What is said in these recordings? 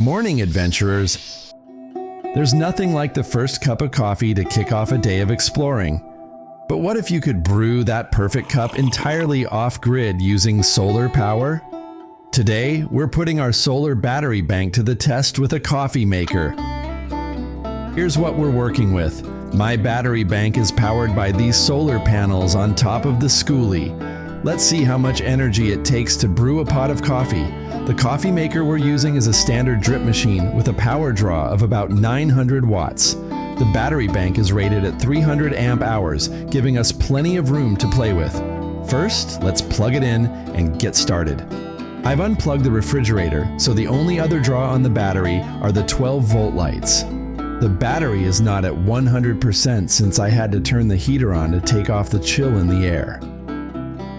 Morning, adventurers! There's nothing like the first cup of coffee to kick off a day of exploring. But what if you could brew that perfect cup entirely off-grid using solar power? Today, we're putting our solar battery bank to the test with a coffee maker. Here's what we're working with. My battery bank is powered by these solar panels on top of the Skoolie. Let's see how much energy it takes to brew a pot of coffee. The coffee maker we're using is a standard drip machine with a power draw of about 900 watts. The battery bank is rated at 300 amp hours, giving us plenty of room to play with. First, let's plug it in and get started. I've unplugged the refrigerator, so the only other draw on the battery are the 12-volt lights. The battery is not at 100% since I had to turn the heater on to take off the chill in the air.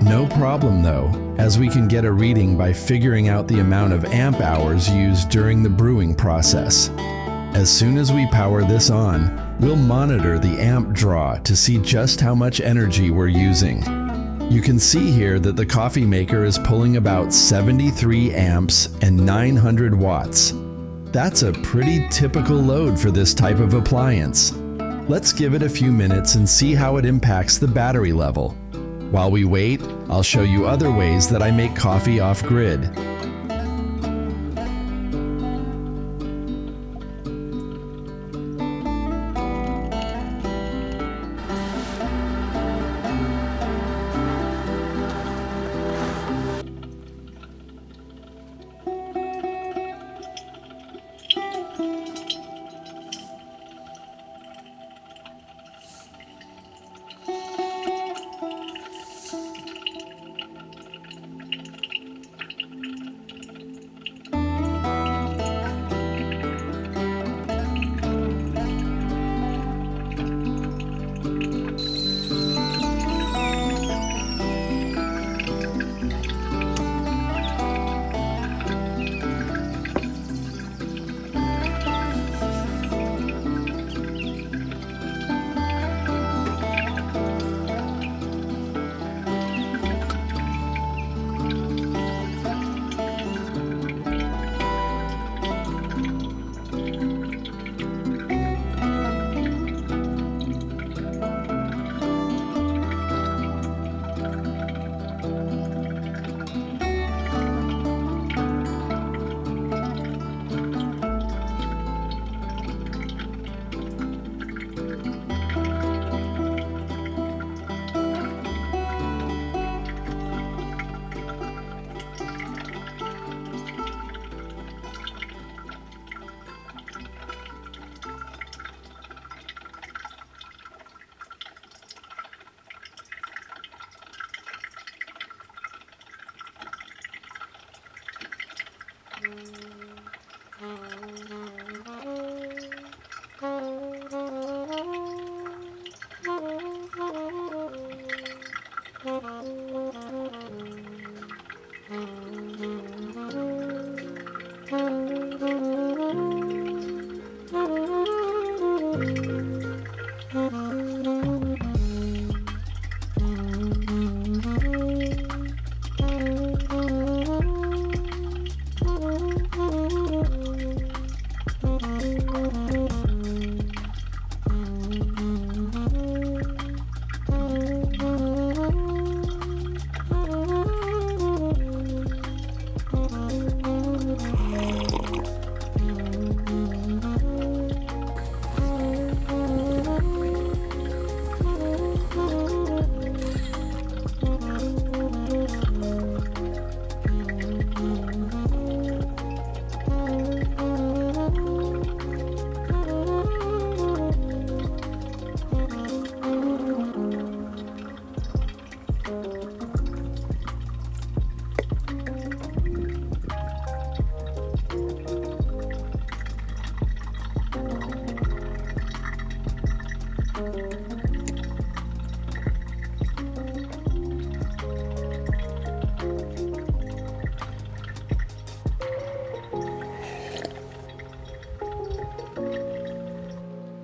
No problem though, as we can get a reading by figuring out the amount of amp hours used during the brewing process. As soon as we power this on, we'll monitor the amp draw to see just how much energy we're using. You can see here that the coffee maker is pulling about 73 amps and 900 watts. That's a pretty typical load for this type of appliance. Let's give it a few minutes and see how it impacts the battery level. While we wait, I'll show you other ways that I make coffee off-grid.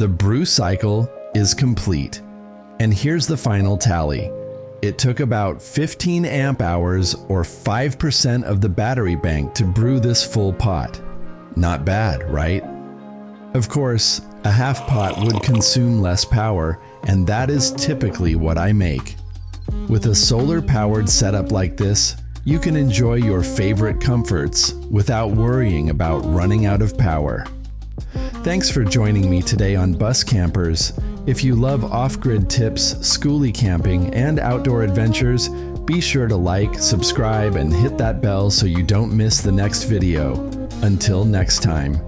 The brew cycle is complete, and here's the final tally. It took about 15 amp hours or 5% of the battery bank to brew this full pot. Not bad, right? Of course, a half pot would consume less power, and that is typically what I make. With a solar-powered setup like this, you can enjoy your favorite comforts without worrying about running out of power. Thanks for joining me today on Bus Campers. If you love off-grid tips, skoolie camping, and outdoor adventures, be sure to like, subscribe, and hit that bell so you don't miss the next video. Until next time.